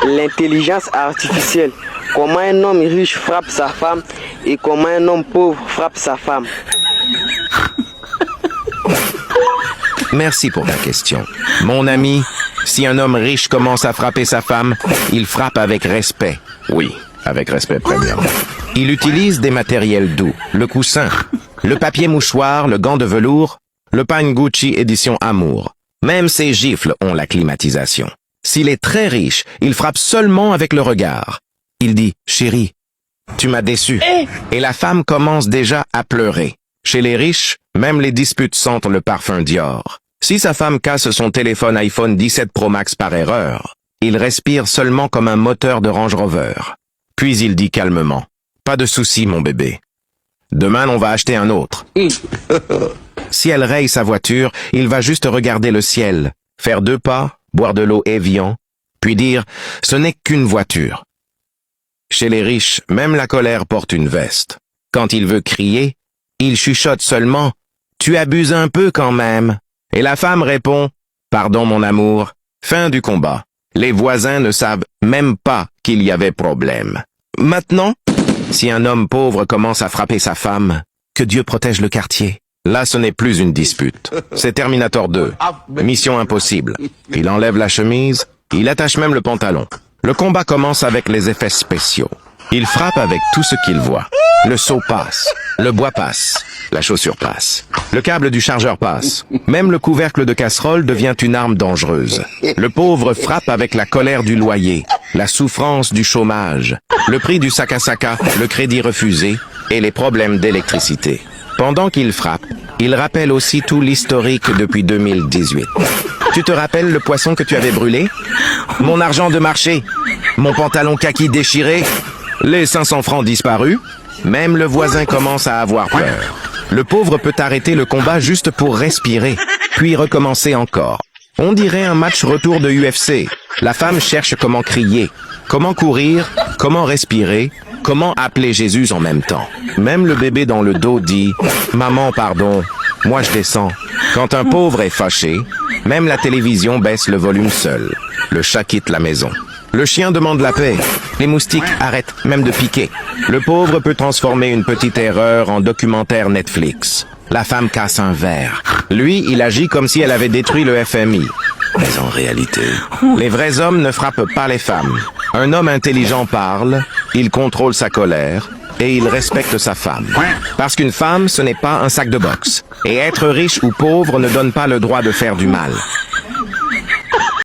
L'intelligence artificielle. Comment un homme riche frappe sa femme et comment un homme pauvre frappe sa femme. Merci pour ta question. Mon ami, si un homme riche commence à frapper sa femme, il frappe avec respect. Oui, avec respect premièrement. Il utilise des matériels doux, le coussin, le papier mouchoir, le gant de velours, le pagne Gucci édition Amour. Même ses gifles ont la climatisation. S'il est très riche, il frappe seulement avec le regard. Il dit « Chérie, tu m'as déçu ». Et la femme commence déjà à pleurer. Chez les riches, même les disputes sentent le parfum Dior. Si sa femme casse son téléphone iPhone 17 Pro Max par erreur, il respire seulement comme un moteur de Range Rover. Puis il dit calmement « Pas de souci, mon bébé. Demain, on va acheter un autre. » Si elle raye sa voiture, il va juste regarder le ciel, faire 2 pas, boire de l'eau Evian, puis dire « Ce n'est qu'une voiture ». Chez les riches, même la colère porte une veste. Quand il veut crier, il chuchote seulement « Tu abuses un peu quand même ». Et la femme répond « Pardon mon amour ». Fin du combat. Les voisins ne savent même pas qu'il y avait problème. Maintenant, si un homme pauvre commence à frapper sa femme, que Dieu protège le quartier. Là, ce n'est plus une dispute. C'est Terminator 2. Mission impossible. Il enlève la chemise, il attache même le pantalon. Le combat commence avec les effets spéciaux. Il frappe avec tout ce qu'il voit. Le seau passe, le bois passe, la chaussure passe, le câble du chargeur passe. Même le couvercle de casserole devient une arme dangereuse. Le pauvre frappe avec la colère du loyer, la souffrance du chômage, le prix du sac à saca, le crédit refusé et les problèmes d'électricité. Pendant qu'il frappe, il rappelle aussi tout l'historique depuis 2018. Tu te rappelles le poisson que tu avais brûlé? Mon argent de marché? Mon pantalon kaki déchiré? Les 500 francs disparus? Même le voisin commence à avoir peur. Le pauvre peut arrêter le combat juste pour respirer, puis recommencer encore. On dirait un match retour de UFC. La femme cherche comment crier, comment courir, comment respirer, comment appeler Jésus en même temps. Même le bébé dans le dos dit « Maman, pardon, moi je descends ». Quand un pauvre est fâché, même la télévision baisse le volume seul. Le chat quitte la maison. Le chien demande la paix. Les moustiques arrêtent même de piquer. Le pauvre peut transformer une petite erreur en documentaire Netflix. La femme casse un verre. Lui, il agit comme si elle avait détruit le FMI. Mais en réalité, les vrais hommes ne frappent pas les femmes. Un homme intelligent parle, il contrôle sa colère et il respecte sa femme. Parce qu'une femme, ce n'est pas un sac de boxe. Et être riche ou pauvre ne donne pas le droit de faire du mal.